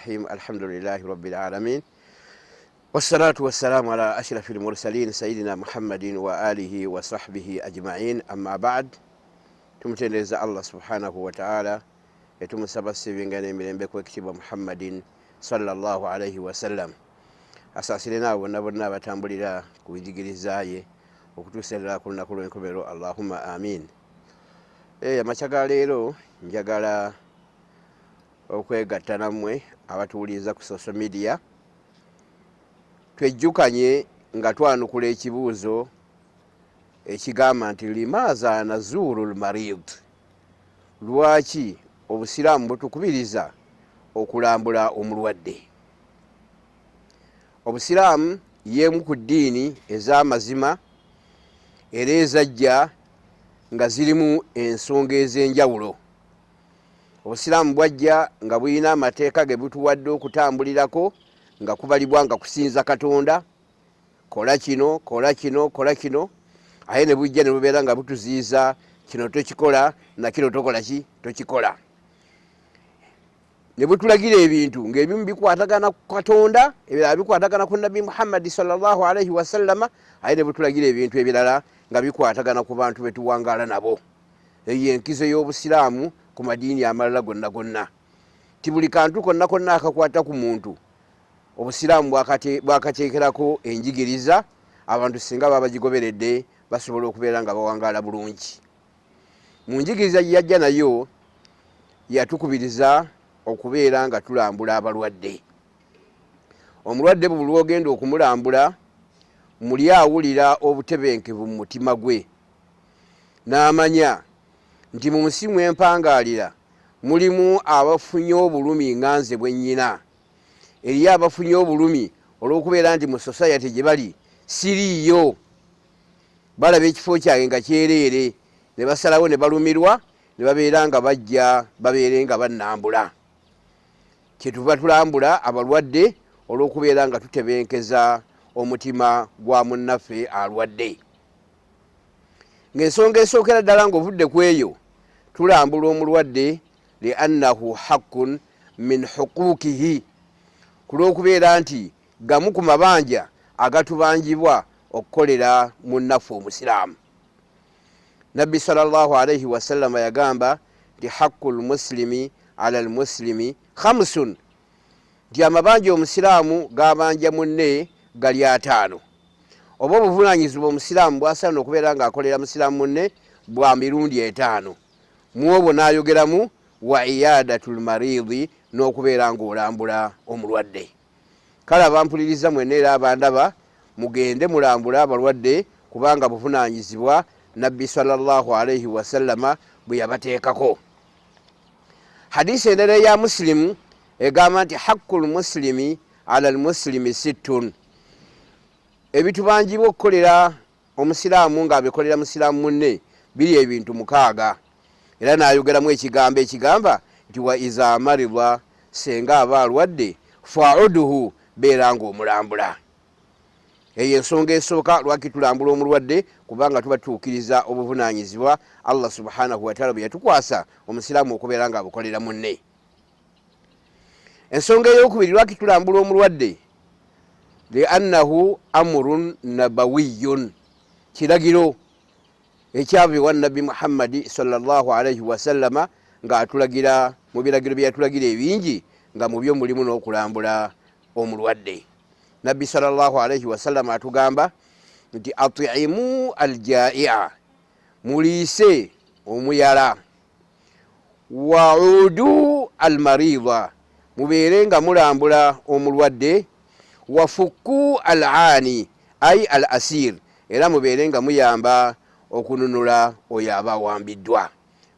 الرحيم الحمد لله رب العالمين والصلاة والسلام على أشرف المرسلين سيدنا محمد وآله وصحبه أجمعين أما بعد تمتنز الله سبحانه وتعالى يتمسب السبينغاني من بكتب محمد صلى الله عليه وسلم أساسنا ونبرنا بتنبلنا كويجي الزاي وكتوسلا كلنا كلنا كبروا اللهم آمين. Machagalero njagala okwegatta nammwe abatuuliza ku social media twejjukanye nga twanukula ekibuuzo ekigamba nti limaza nazuru lmarid, lwaki obusiraamu butukubiriza okulambula omulwadde. Obusiraamu y'emu ku ddiini ez'amazima era ezajja nga zirimu ensonga ez'enjawulo. Obusiraamu bwajja nga bulina amateeka ge butuwadde okutambulirako nga kubalibwa nga kusinza Katonda, kola kino kola kino kola kino, aye ne bujja ne bubeera nga butuziiza kino tokikola na kino tokola ki tokikola. Ne butulagira ebintu ng'ebimu bikwatagana ku Katonda, ebirala bikwatagana ku Nabbi Muhammad sallallahu alaihi wasallama, aye ne butulagira ebintu ebirala nga bikwatagana ku bantu betuwangaala nabo. Eyo enkizo y'obusiraamu ku madiini amalala gonna gonna. Ti buli kantu konna konna akakwata ku muntu obusiraamu bwakateekerako enjigiriza, abantu singa baba bagigoberedde basobola okubeera nga bawangaala bulungi. Mu njigiriza gye yajja nayo yatukubiriza okubeera nga tulambula abalwadde. Omulwadde buli lw'ogenda okumulambula muli awulira obutebenkevu mu mutima gwe, n'amanya nti mu nsi mw'empangaalira mulimu abafunye obulumi nga nze bwe nnyina. Eriyo abafunye obulumi olw'okubeera nti mu society gye bali siriiyo, balaba ekifo kyange nga kyereere, ne basalawo ne balumirwa, ne babeera nga bajja babeere nga bannambula. Kyetuva tulambula abalwadde olw'okubeera nga tutebenkeza omutima gwa munnaffe alwadde. Ng'ensonga esookera ddala ng'ovudde ku eyo, tulambula omulwadde liannahu haqqun min huquuqihi, ku lw'okubeera nti gamu ku mabanja agatubanjibwa okukolera munnaffe omusiraamu. Nabbi sallallahu alaihi wasallama yagamba nti haqqul muslimi ala almuslimi khamsun, nti amabanja omusiraamu gabanja munne gali 5. Oba obuvunaanyizibwa omusiraamu bwasaana okubeera ng'akolera musiraamu munne bwa mirundi 5. Mu obwo n'ayogeramu wa iyadatul maridi, n'okubeera ng'olambula omulwadde. Kale abampuliriza mwenna era abandaba, mugende mulambula abalwadde kubanga buvunaanyizibwa Nabbi sallallahu alaihi wasallama bwe yabateekako. Hadisi endala ya Muslimu egamba nti haqqul muslimi ala almuslimi 6, ebitubanjibwa okukolera omusiraamu ng'abikolera musiraamu munne biri ebintu 6. Era n'ayogeramu ekigambo ekigamba nti wa iza maridwa, senga aba alwadde fa'uduhu, beera ng'omulambula. Eyo ensonga esooka lwaki tulambula omulwadde, kubanga tuba tutuukiriza obuvunaanyizibwa Allah subhanahu wa ta'ala bwe yatukwasa omusiraamu okubeera ng'abukolera munne. Ensonga ey'okubiri lwaki tulambula omulwadde, liannahu amrun nabawiyun, kiragiro ekyava ewa Nabbi Muhammadi sallallahu alaihi wasallama ng'atulagira mu biragiro bye yatulagira ebingi, nga mu byo mulimu n'okulambula omulwadde. Nabbi sallallahu alaihi wasallama atugamba nti atiimu aljaa'i'a, muliise omuyala, wa'udu almarida, mubeere nga mulambula omulwadde, wafukku al'ani ay al asir, era mubeere nga muyamba okununula oyo aba awambiddwa.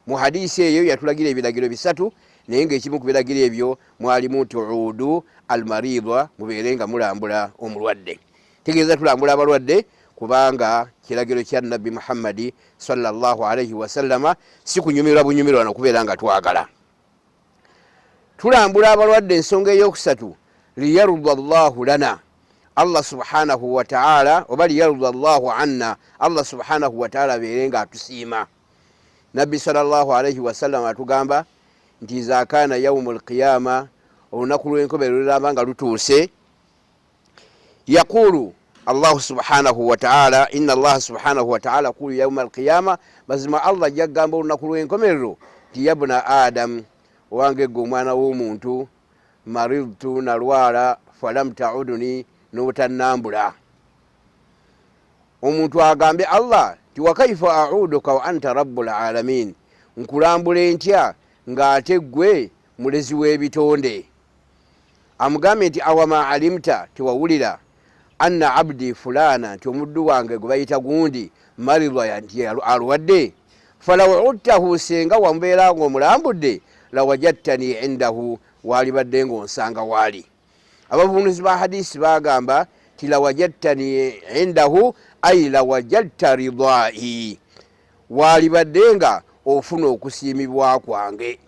Mu hadisi eyo yatulagira ebiragiro 3, naye ng'ekimu ku biragiro ebyo mwalimu nti udu almarida, mubeere nga mulambula omulwadde. Tegeeza tulambula abalwadde kubanga kiragiro kya Nabbi Muhammadi sallallahu alaihi wasallama, si kunyumirwa bunyumirwa n'okubeera nga twagala. Tulambula abalwadde ensonga ey'okusatu, liyarda Allahu lana, Allah subhanahu wa ta'ala, oba liyarda Allahu anna, Allah subhanahu wa ta'ala abeere nga atusiima. Nabbi sallallahu alaihi wasallam atugamba nti iza kana yaumul qiyama, olunaku lw'enkomerero lulaba nga lutuuse. Yaqulu Allahu subhanahu wa ta'ala, inna Allah subhanahu wa ta'ala qulu yawma al-qiyama, mazima Allah jagamba olunaku lw'enkomerero ti yabna Adam, wange gwe omwana w'omuntu, maridtu nalwala falam ta'uduni, n'otannambula. Omuntu agambe Allah ti wa kaifa a'uduka wa anta rabbul alamin, nkulambule ntya ng'ate gwe mulezi w'ebitonde. Amugambe nti awama alimta, tiwawulira anna abdi fulana, nti omuddu wange gwe bayita gundi maridwa, nti alwadde. falaw udtahu, senga wamubeera ng'omulambudde, lawajadtani indahu, walibadde ng'onsanga waali. Abavunuzi ba hadisi bagamba ti lawajadtani indahu ay lawajadta ridai, walibadde nga ofuna okusiimibwa kwange.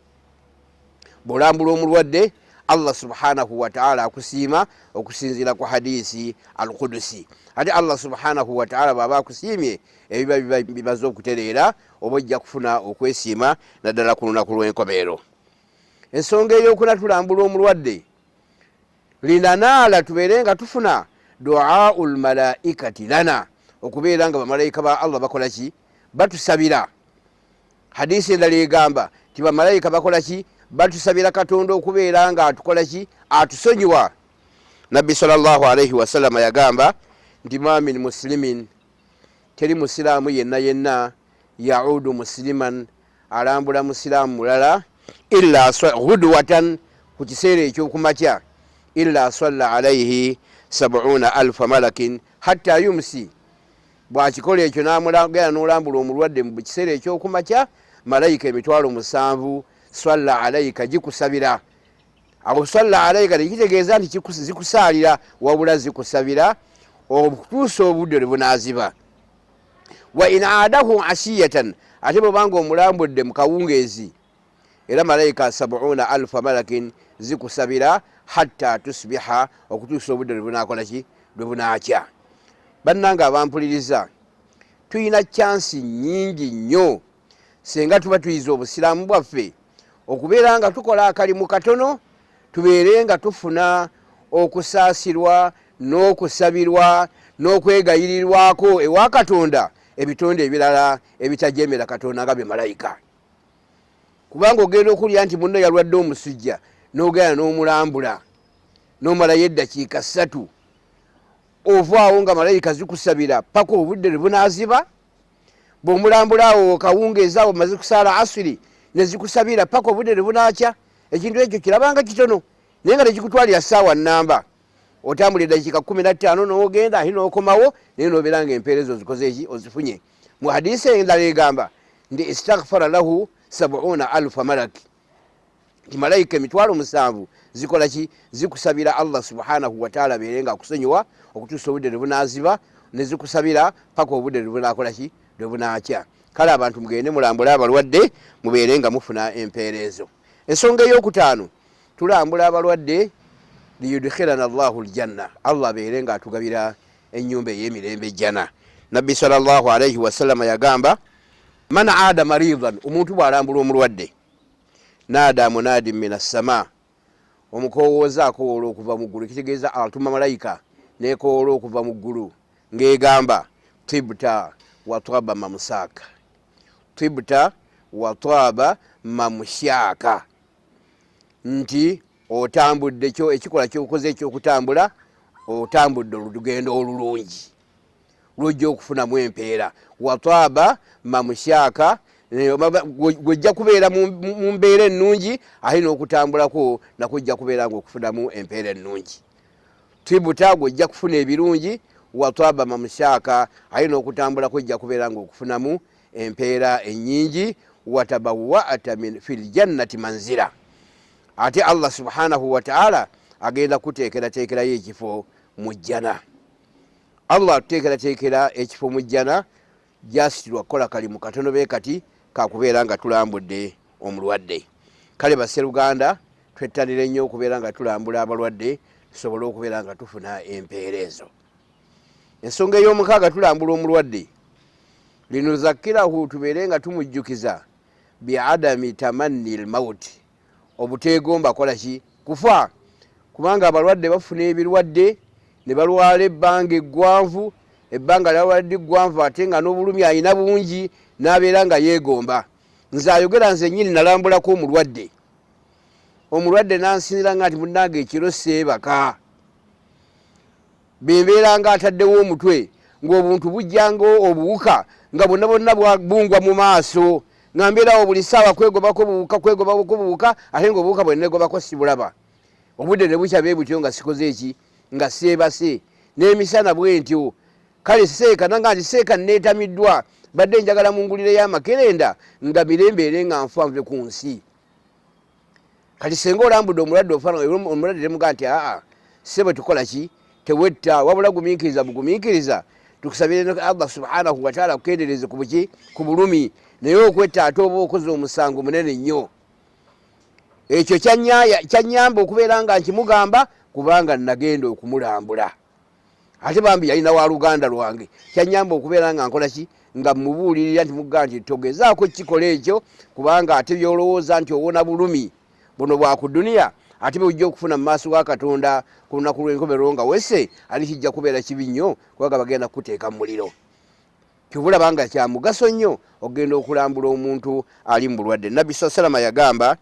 Bw'olambula omulwadde, Allah subhanahu wa ta'ala akusiima okusinziira ku hadisi al-Qudusi. Ate Allah subhanahu wa ta'ala bw'aba akusiimye, ebiba bimaze okutereera, oba ojja kufuna okwesiima naddala ku lunaku lw'enkomerero. Ensonga ey'okuna tulambula omulwadde, linanaala tubeere nga tufuna du'aul malaikati lana, okubeera nga bamalayika ba Allah bakola ki? Batusabira. Hadisi endala egamba ti bamalayika bakola ki? Batusabira Katonda okubeera nga atukola ki? Atusonyiwa. Nabbi sallallahu alayhi wasallam yagamba nti ma min muslimin, teri musiraamu yenna yenna, yaudu musliman, alambula musiraamu mulala, illa ghudwatan, ku kiseera ekyokumakya, illa salla alayhi 70,000 malakin hatta yumsi. Bwakikola ekyo n'amulagala n'olambula omulwadde mu kiseera ekyokumakya, malayika 70,000 swalla alayika gikusabira. Awo swalla alayika tekitegeeza nti zikusaalira, wabula zikusabira okutuusa obudde lwe bunaaziba. Wa in aadahu ashiyatan, ate bwobanga omulambudde mu kawungeezi, era malayika 70,000 malakin zikusabira hatta tusbiha, okutuusa obudde lwe bunaakola ki? Lwe bunaakya. Bannanga abampuliriza, tuyina chansi nyingi nnyo senga tuba tuyiza obusiraamu bwaffe okubeera nga tukola akalimu katono, tubeere nga tufuna okusaasirwa n'okusabirwa n'okwegayirirwako ewa Katonda ebitonde ebirala ebitajemera Katonda nga bye malayika. Kubanga ogenda okulya nti munno yalwadde omusujja, n'ogenda n'omulambula n'omalayo eddakiika 3, ovaawo nga malayika zikusabira paka obudde lwe bunaaziba. Bw'omulambula awo kawungeezi awo maze kusaala asiri, ne zikusabira paka obudde lwe bunaakya. Ekintu ekyo kirabanga kitono, naye nga tekikutwalira ssaawa nnamba. Otambula eddakiika 15 n'ogenda ate n'okomawo, naye n'obeera nga empeereza ozikoze eki? Ozifunye. Mu hadisi endala egamba nti istaghfara lahu 70,000 malaki, nti malayika 70,000 zikola ki? Zikusabira Allah subhanahu wa ta'ala abeere nga akusonyiwa okutuusa obudde lwe bunaaziba, ne zikusabira paka obudde lwe bunaakola ki? Lwe bunaakya. Kale abantu mugende mulambule abalwadde, mubeere nga mufuna empeerezo. Ensonga ey'okutaano, tulambula abalwadde liyudkhilana Allahu aljanna, Allah abeere nga atugabira ennyumba ey'emirembe jjana. Nabbi sallallahu alayhi wasallam yagamba man aada maridan, omuntu bw'alambula omulwadde, naada munaadin min as-sama, omukowooza akowoola okuva mu ggulu, kitegeeza atuma malayika nekowoola okuva mu ggulu ng'egamba tibta wa twaba mamsaka, tibta wa twaba mamshaka, nti otambudde kyo ekikola kyokoze ekyokutambula, otambudde olugendo olulungi lwojja okufunamu empeera. Wa twaba mamshaka, gwejja kubeera mu mbeera ennungi, ate n'okutambulako nakujja kubeera nga okufunamu empeera ennungi. Tibta gwejja kufuna ebirungi, wa twaba mamshaka, ate n'okutambulako ojja kubeera nga okufunamu empeera ennyingi. Watabawwa'ta fil jannati manzila, ate Allah subhanahu wa ta'ala agenda kuteekerateekerayo ekifo mu jjana. Allah atuteekerateekera ekifo mu jjana, jasitirwa kukola kalimu katono be kati kakubeera nga tulambudde omulwadde. Kale basseruganda, twettanire nnyo okubeera nga tulambula abalwadde, tusobole okubeera nga tufuna empeerezo. Ensonga ey'omukaaga, tulambula omulwadde, linuzakirahu, tubeere nga tumujjukiza biadami tamanni lmauti, obuteegomba kola ki? kufa kubanga abalwadde bafuna ebirwadde ne balwala ebbanga eggwanvu, ebbanga lyalwadde eggwanvu ate nga n'obulumi alina bungi n'abeera nga yeegomba. Nze ayogera nze nnyini nalambulako omulwadde n'ansinzira nga nti munnange ekiro seebaka bembeera nga ataddewo omutwe ng'obuntu bujjanga obuwuka nga bonna bonna bungwa mu maaso nga mbeerawo buli ssaawa kwegobako buwuka ate ng'obuwuka bwe negobako sibulaba. Obudde ne bukya bwe butyo nga sikoze eki nga seebase n'emisana bwe ntyo. Kale seeka nanga nti seeka neetamiddwa badde njagala mu ngulire y'amakerenda nga mirembeere nga nfanve ku nsi. Kati senga olambudde omulwadde ofana omulwadde temugaa nti aa sebe tukola ki tewetta wabula gumiikiriza bugumiikiriza tukusabire Allah subhanahu wa ta'ala kukendereze ku buki ku bulumi naye okwetta ate oba okoze omusango munene nnyo. Ekyo kyanyamba okubeera nga nkimugamba kubanga nagenda okumulambula ate bambi yalina wa luganda lwange. Kyanyamba okubeera nga nkola ki nga mubuulirira nti mugaa nti togezaako kikola ekyo kubanga ate byolowooza nti owona bulumi buno bwa ku duniya ate bujja okufuna mu maaso ga Katonda ku lunaku lw'enkomerero nga wese ali kijja kubeera kibi nnyo kubanga bagenda kukuteeka mu muliro. Kyobulaba nga kya mugaso nnyo okugenda okulambula omuntu ali mu bulwadde. Nabbi salama yagamba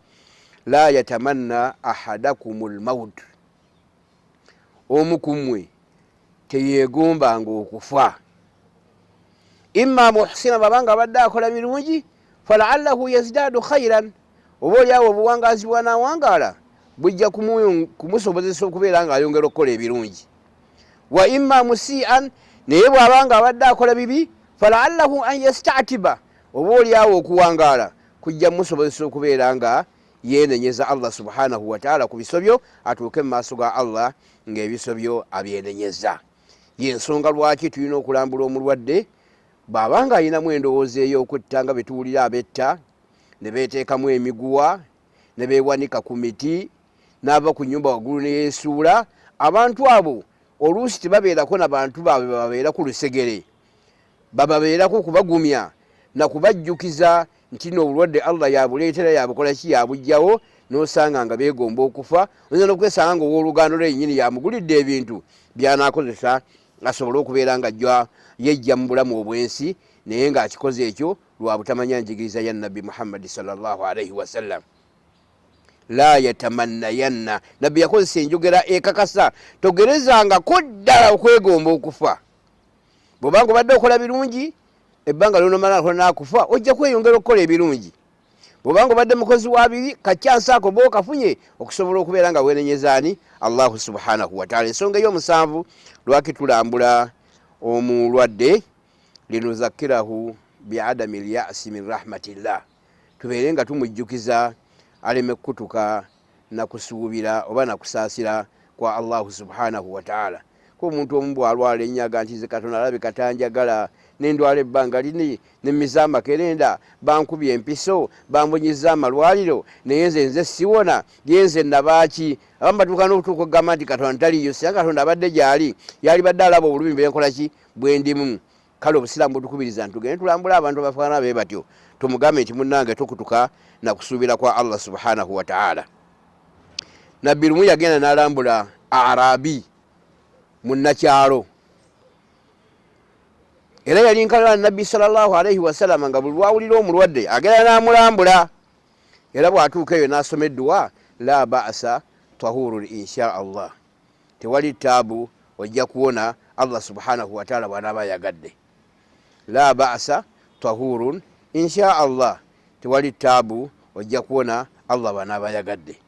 la yatamanna ahadakumul maut, omu ku mmwe teyeegombanga okufa. Imma muhsina babanga abadde akola birungi falaallahu yazdaadu khairan, oba oliawo obuwangazi bwanawangaala bujja kumusobozesa okubeera nga ayongera okukola ebirungi. Wa imma musian, naye bw'abanga abadde akola bibi falaallahu an yastatiba, oba oliawo okuwangaala kujja musobozesa okubeera nga yenenyeza Allah subhanahu wa ta'ala ku bisobyo atuuke mu maaso ga Allah ng'ebisobyo abyenenyeza. Yensonga lwaki tulina okulambula omulwadde bw'abanga alinamu endowooza ey'okutta nga betuwulira abetta ne beeteekamu emiguwa ne beewanika ku miti n'ava ku nnyumba waggulu ne yeesuula. Abantu abo oluusi tebabeerako na bantu baabwe bababeera ku lusegere, bababeerako kubagumya na kubajjukiza nti n'obulwadde Allah yabuleetera yabukola ki yabugjawo, n'osanga nga beegomba okufa. Oyinza n'okwesanga nga owooluganda lwe yennyini yamugulidde ebintu by'anaakozesa asobole okubeera nga yejja mu bulamu obwensi naye ng'akikoze ekyo lwa butamanya njigiriza ya Nabbi Muhammad sallallahu alaihi wasallam. La yatamannayanna, Nabbi yakozesa enjogera ekakasa, togerezangako ddala okwegomba okufa. Bw'obanga obadde okola birungi ebbanga lyonomala n'akufa ojja kweyongera okukola ebirungi. Bw'obanga obadde mukozi wa bibi kacyansaako bo kafunye okusobola okubeera nga wenenyeza Allahu subhanahu wa ta'ala. Ensonga ey'omusanvu lwaki tulambula omulwadde linuzakirahu biadami lyasi min rahmatillah, tubeere nga tumujjukiza aleme kukutuka na kusuubira oba na kusaasira kwa Allahu subhanahu wa ta'ala. Ko omuntu omu bw'alwala ennyaga nti nze Katonda alabika tanjagala nendwala ebbanga lini nemmiza amakerenda bankubye empiso bambonyiza amalwaliro naye nze siwona yenze nabaaki. Abamu batuuka n'okutuuka okugamba nti Katonda taliyo, singa Katonda abadde gy'ali yali badde alaba obulumi benkola ki bwendimu. Kale obusiraamu butukubiriza ntugende tulambula abantu abafaanana bwe batyo, tumugambe nti munnange tokutuka na kusuubira kwa Allah subhanahu wa ta'ala. Nabbi lumu yagenda n'alambula Arabi munnakyalo, era yali nkalala Nabbi sallallahu alaihi wasallam nga buli lwawulira omulwadde agenda n'amulambula. Era bw'atuuka eyo n'asoma edduwa la ba'asa tahurun insha Allah, tewali taabu ojja kuwona Allah subhanahu wa ta'ala bw'anaaba yagadde. La ba'asa tahurun insha Allah, tewali taabu ojja kuwona Allah bw'anaaba yagadde.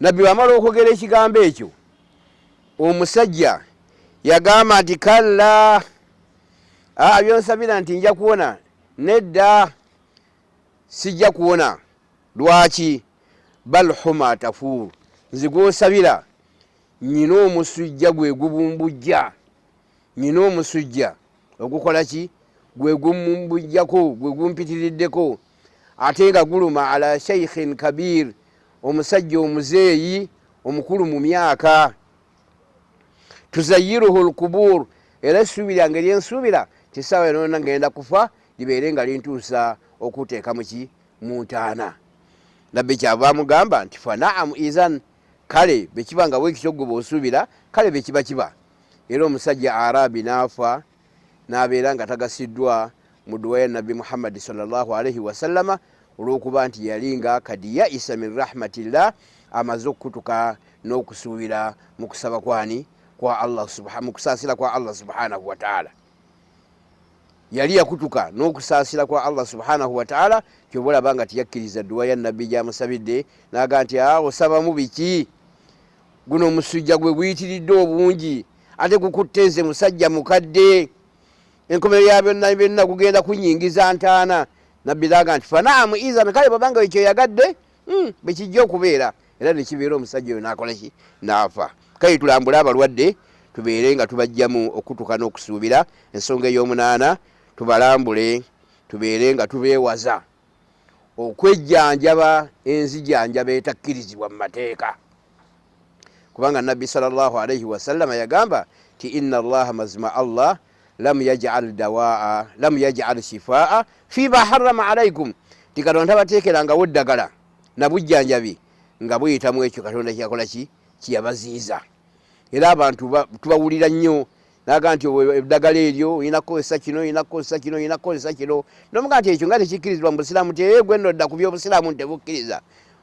Nabbi bw'amala okwogera ekigambo ekyo omusajja yagamba nti kalla, byonsabira nti nja kuwona, nedda sijja kuwona. Lwaki? Bal huma tafur, nze gw'osabira nyina omusujja gwe gubumbujja, nyina omusujja ogukola ki gwe gumumbujjako gwe gumpitiriddeko, ate nga guluma ala shaykhin kabir, omusajja omuzeeyi omukulu mu myaka. Tuzayiruhu lkubur, era essuubi lyange lyensuubira kisaawa yonna ngenda kufa libeere nga lintuusa okuteeka muki mu ntaana. Nabbi kyava amugamba nti fa naamu izan, kale bekibanga bwekityo gwe bw'osuubira kale bekiba kiba. Era omusajja Arabi n'afa n'abeera nga tagasiddwa mu dduwa ya Nabbi Muhammad sallallahu alaihi wasallama olw'okuba nti yali nga kadi yaisa min rahmatillah, amaze okukutuka n'okusuubira mu kusaba kwani kwa Allah mu kusaasira kwa Allah subhanahu wa ta'ala. Yali yakutuka n'okusaasira kwa Allah subhanahu wa ta'ala, kyoba olaba nga tiyakkiriza dduwa ya Nabbi gyamusabidde n'aga nti osabamu biki, guno omusujja gwe guyitiridde obungi ate gukutteze musajja mukadde, enkomerero ya byonna byonna gugenda kunyingiza ntaana. Nabbi n'aga nti fanaamu izan, kale babanga ekyo yagadde bekijja okubeera. Era nekibeera omusajja oyo n'akola ki, n'afa. Kale tulambule abalwadde tubeere nga tubajjamu okutuka n'okusuubira. Ensonga ey'omunaana, tubalambule tubeere nga tubeewaza okwejjanjaba enzijanjaba etakkirizibwa mu mateeka, kubanga Nabbi sallallahu alaihi wasallama yagamba ti inna allaha mazima Allah lam yaj'al shifaa fima harrama alaikum, ti Katonda tabateekerangawo eddagala na bujjanjabi nga buyitamu ekyo Katonda kyakola ki, kiyabaziiza. Era abantu tubawulira nnyo naga nti eddagala eryo oyina kukozesa kino, oyina kukozesa kino, oyina kukozesa kino, nomuga nti ekyo nga tekikkirizibwa mu busiraamu, ti gwe nodda ku by'obusiraamu tebukkiriza.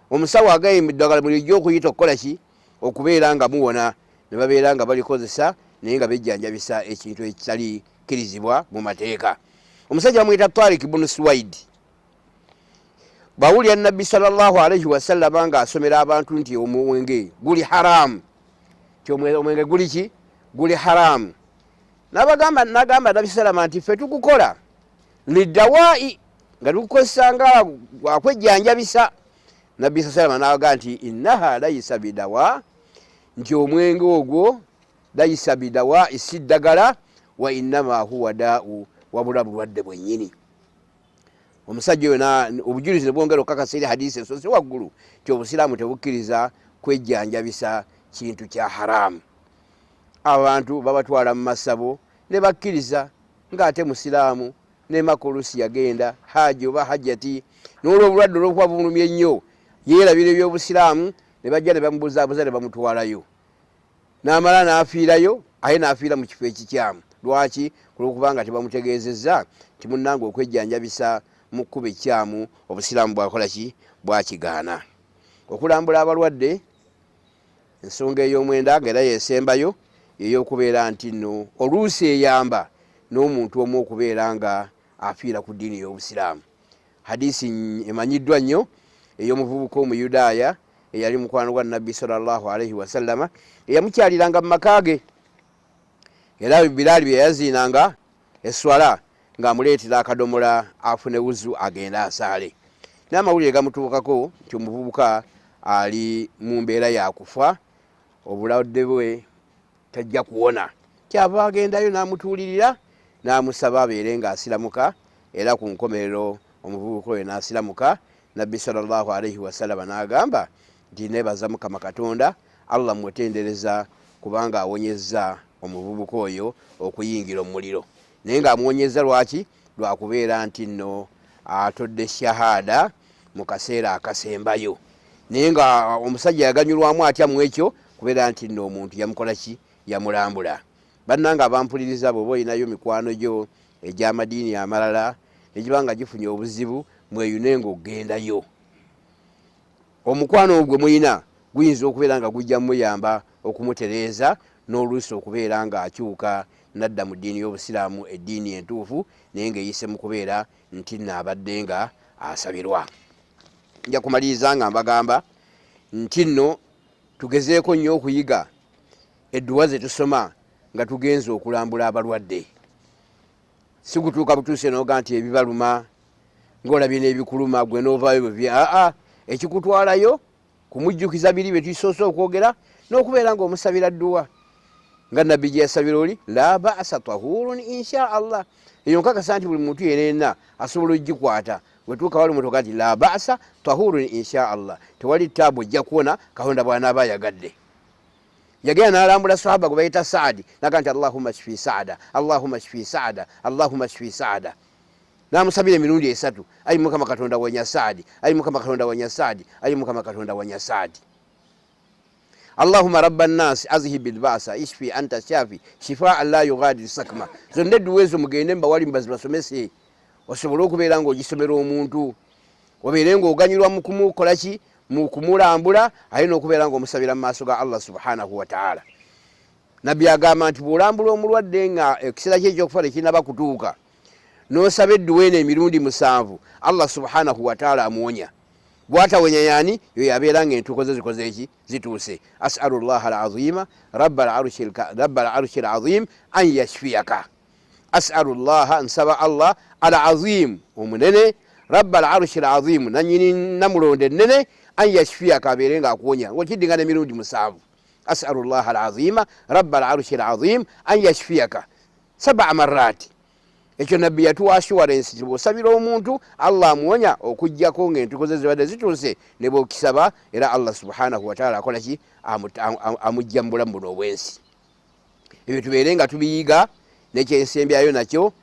Omusawo agaye eddagala bulijjo okuyita okukola ki, okubeera nga muwona, ne babeera nga balikozesa naye nga bejjanjabisa ekintu ekitali kkirizibwa mu mateeka. Omusajja bamuyita Tariq ibn Suwaid bawulira Nabbi sallallahu alaihi wasallama nga asomera abantu nti omwenge guli haramu, ti omwenge guli ki, guli haramu. Nagamba Nabbi sallama nti ffe tukukola lidawai, nga tukukozesa nga akwejjanjabisa. Nabbi sallama n'aga nti innaha layisa bidawa, nti omwenge ogwo layisa bidawa si ddagala, wa innama huwa daa'u, wabula bulwadde bwennyini. Omusajja oyo obujulizi ne bwongera okukakasa eri hadisi ensozi waggulu nti obusiraamu tebukkiriza kwejjanjabisa kintu kya haramu. Abantu babatwala mu masabo ne bakkiriza ng'ate musiraamu ne makulusi yagenda haji oba hajjati, n'olw'obulwadde olw'okuba bumulumye ennyo yeerabira ebyobusiraamu, ne bajja ne bamubuzaabuza ne bamutwalayo, n'amala n'afiirayo, aye n'afiira mu kifo ekikyamu. Lwaki? Kulw'okubanga tebamutegeezezza nti munnange okwejjanjabisa mu kkuba ekyamu obusiraamu bwakola ki, bwakigaana. Okulambula abalwadde, ensonga ey'omwenda ng'era yeesembayo ey'okubeera nti nno oluusi eyamba n'omuntu omu okubeera nga afiira ku ddiini y'obusiraamu. Hadisi emanyiddwa nnyo ey'omuvubuka Omuyudaaya eyali mukwano gwa Nabbi sallallahu alaihi wasallama, eyamukyaliranga mu maka ge, era Bilaali bye yayaziinanga eswala ng'amuleetera akadomola afune wuzu agenda asaale. N'amawulire gamutuukako nti omuvubuka ali mu mbeera yakufa, obulwadde bwe tajja kuwona. Kyava agendayo n'amutuulirira n'amusaba abeere ng'asiramuka, era ku nkomerero omuvubuka oyo n'asiramuka. Nabbi sallallahu alaihi wasallama n'agamba nti neebaza Mukama Katonda, Allah mwetendereza kubanga awonyezza omuvubuka oyo okuyingira omuliro. Naye ng'amuwonyezza lwaki? Lwakubeera nti nno atodde shahada mu kaseera akasembayo. Naye nga omusajja yaganyulwamu atya mu ekyo kubeera nti nno omuntu yamukola ki? Yamulambula. Bannanga abampuliriza, bw'oba olinayo mikwano gyo egy'amadiini amalala negibanga gifunye obuzibu, mweyunenga okugendayo. Omukwano ogwo muyina guyinza okubeera nga gujja muyamba okumutereeza, n'oluusi okubeera nga akyuka nadda mu ddiini y'obusiraamu, eddiini entuufu, naye ng'eyise mu kubeera nti naabadde nga asabirwa. Nja kumaliriza nga mbagamba nti nno tugezeeko nnyo okuyiga edduwa ze tusoma nga tugenze okulambula abalwadde. Si kutuuka butuuse n'oga nti ebibaluma ng'olabye n'ebikuluma gwe n'ovaayo ekikutwalayo kumujjukiza biri bye tusoose okwogera, n'okubeera ng'omusabira dduwa nga Nabbi gye yasabira oli la ba'asa tahurun insha Allah. Eyo nkakasa nti buli muntu yenna asobola ogikwata. Wetuuka wali mutoka nti la ba'asa tahurun insha Allah, tewali taabu ojja kuwona Katonda bw'anaaba ayagadde. Yagenda n'alambula sahaba gwe bayita Saadi, naga nti Allahumma shfi Saada, Allahumma shfi Saada, Allahumma shfi Saada. N'amusabira emirundi esatu, ayi Mukama Katonda wanya Saadi, ayi Mukama Katonda wanya Saadi, ayi Mukama Katonda wanya Saadi. Allahumma rabban nas azhib albasa ishfi anta shafi shifaa la yughadiru sakma. Zonde duwezo mugende mbawali mbazibasomese osobole okubeera ng'ogisomera omuntu obeere ng'oganyirwa mu kumukola ki mu kumulambula ayina okubeera ng'omusabira mu maaso ga Allah subhanahu wa ta'ala. Nabbi agamba nti bw'olambula omulwadde nga ekiseera kye ekyokufa tekinnaba kutuuka n'osaba edduweene emirundi 7 Allah subhanahu wa ta'ala amuwonya. Bw'atawonya yani yo yabeera ng'entuuko ze zikoze eki zituuse. As'alu llaha al-azima rabbal arshil azim an yashfiyaka. As'alu llaha nsaba Allah al-azim omunene rabbal arshil azim nanyini namulonde nene an yashfiyaka abeere ng'akuwonya ng'okiddingana emirundi 7. As'alu llaha al-azima rabbal arshil azim an yashfiyaka 7 marrat. Ekyo nabbi yatuwa assurance nti bw'osabira omuntu Allah amuwonya okuggyako ng'entuuko ze zibadde zituuse ne bw'okisaba era Allah subhanahu wa ta'ala akola ki amugya mu bulamu buno obwensi. Ebyo tubeere nga tubiyiga n'ekyensembyayo nakyo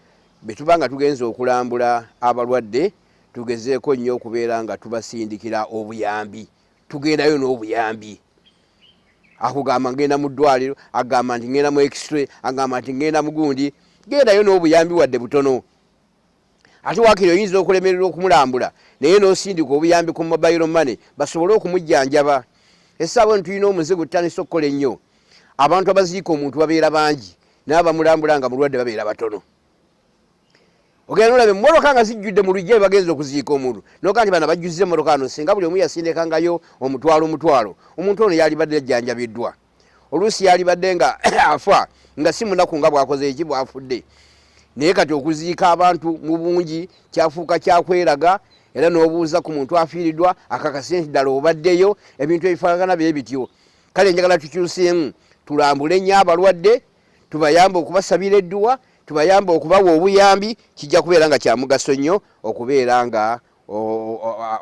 bwe tuba nga tugenza okulambula abalwadde tugezeeko nnyo okubeera nga tubasindikira obuyambi. Tugendayo n'obuyambi. Akugamba ngenda mu ddwaliro, agamba nti ngenda mu x-ray, agamba nti ngenda mu gundi. Gendayo n'obuyambi wadde butono. Ate waakiri oyinza okulemererwa okumulambula naye n'osindika obuyambi ku mobile money basobole okumujjanjaba. Essaawa eno tulina omuzigo tutandise okukola ennyo. Abantu abaziika omuntu babeera bangi naye abamulambula nga mulwadde babeera batono. Ogenda nolabe emmotoka nga zijjudde mu lujja bagenza okuziika omuntu noga nti bana bajjuzze emmotoka ano singa buli omu yasindikangayo omutwalo omuntu ono yalibadde ajjanjabiddwa. Oluusi yalibadde nga afa nga si munaku nga bwakoze eki bwafudde. Naye kati okuziika abantu mu bungi kyafuuka kyakweraga era n'obuuza ku muntu afiiriddwa akakase nti ddala obaddeyo ebintu ebifaanagana bye bityo. Kale njagala tukyuseemu tulambule nnyo abalwadde tubayambe okubasabira edduwa tubayambe okubawa obuyambi kijja kubeera nga kya mugaso nnyo okubeera nga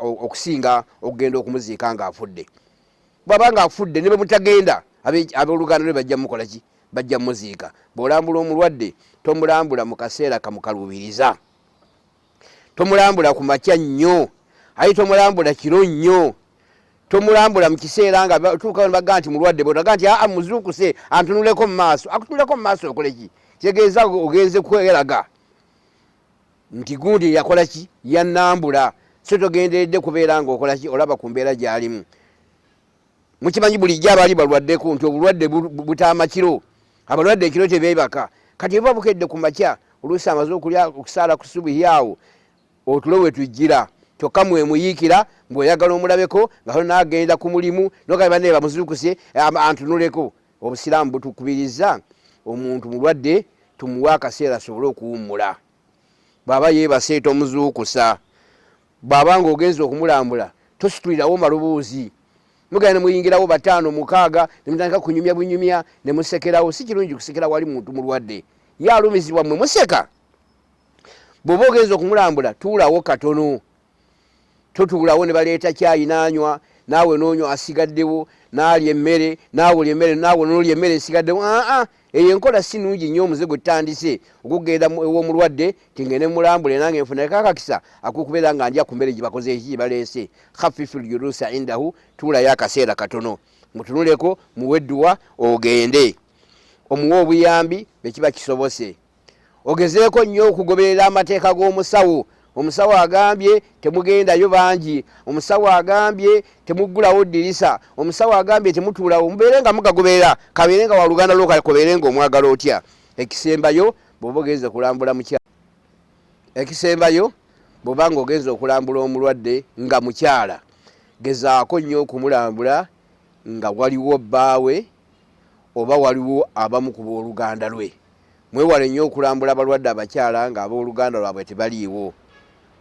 okusinga okugenda okumuziika ng'afudde. Bw'aba nga afudde ne bwe mutagenda ab'oluganda lwe bajja mukola ki bajja muziika. Bw'olambula omulwadde tomulambula mu kaseera kamukalubiriza. Tomulambula ku makya nnyo ayi tomulambula kiro nnyo. Tomulambula mu kiseera nga tuuka baga nti mulwadde botaga nti muzuukuse antunuleko mu maaso. Akutunuleko mu maaso okole ki? Kitegeeza ogenze kweraga nti gundi yakola ki yannambula so togenderedde kubeera ng'okola ki olaba ku mbeera gy'alimu. Mukimanyi bulijjo abaali balwaddeko nti obulwadde butaama kiro. Abalwadde ekiro tebeebaka. Kati oba bukedde ku makya oluusi amaze okulya okusaala ku subuhi awo otulo we tujjira kyokka mwemuyiikira mbw'oyagala omulabeko nga n'agenda ku mulimu nogabe banne bamuzuukuse antunuleko. Obusiraamu butukubiriza omuntu mulwadde tumuwa akaseera asobole okuwummula. Bw'aba yeebase tomuzuukusa. Bw'aba ng'ogenza okumulambula tositulirawo maloboozi. Mugenda muyingirawo 5 6 ne mutandika kunyumya bunyumya ne musekerawo. Si kirungi kusekera wali muntu mulwadde. Ye alumizibwa mmwe museka. Bw'oba ogenza okumulambula tuulawo katono. Totuulawo ne baleeta caayi n'anywa naawe n'onywa asigaddewo n'alya emmere naawe olya emmere naawe n'olya emmere esigaddewo. Eyo enkola si nnungi nnyo omuze gwe tutandise okugenda ew'omulwadde tingende mulambule nange nfuneko akakisa akukubeera nga ndya ku mmere gye bakoze eki gye baleese. Khafiful julusa indahu tuulayo akaseera katono mutunuleko muwe edduwa ogende omuwe obuyambi bwe kiba kisobose. Ogezeeko nnyo okugoberera amateeka g'omusawo. Omusawo agambye temugendayo bangi. Omusawo agambye temuggulawo ddirisa. Omusawo agambye temutuulawo. Mubeere nga mugagoberera kabeere nga waluganda lwo kakobeere nga omwagala otya. Ekisembayo bw'oba ogenze kulambula mukyala. Ekisembayo bw'oba nga ogenze okulambula omulwadde nga mukyala gezaako nnyo okumulambula nga waliwo bbaawe oba waliwo abamu ku booluganda lwe. Mwewale nnyo okulambula abalwadde abakyala nga abooluganda lwabwe tebaliiwo.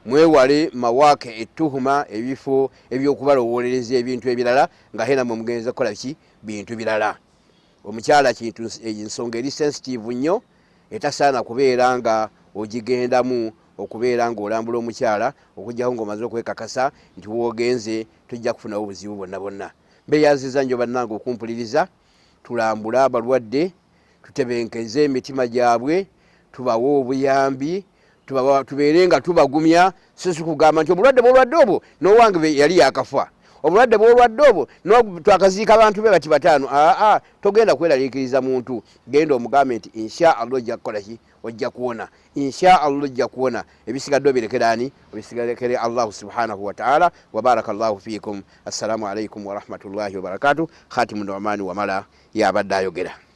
Mwewale mawaake ettuhuma ebifo eby'okubalowoolereza ebintu ebirala nga hena mwe mugenza kukola ki bintu birala. Omukyala kintu ensonga eri sensitive nnyo etasaana kubeera nga ogigendamu okubeera ng'olambula omukyala okugyaho ng'omaze okwekakasa nti woogenze tojja kufunawo obuzibu bwonna bwonna. Mbeeyanziza nnyo bannange okumpuliriza. Tulambule abalwadde tutebenkeze emitima gyabwe tubawe obuyambi tubeere nga tubagumya so si kugamba nti obulwadde bw'olwadde obwo n'owange yali yakafa obulwadde bw'olwadde obwo twakaziika abantu be bati bataano togenda kweraliikiriza muntu genda omugambe nti insha allah ojja kukola ki ojja kuwona insha allah ojja kuwona ebisigadde obirekerani obisigalekere allahu subhanahu wataala wabarakallahu fikum assalamu alaikum warahmatullahi wabarakatuh khatimu nomani wamala yabadde ayogera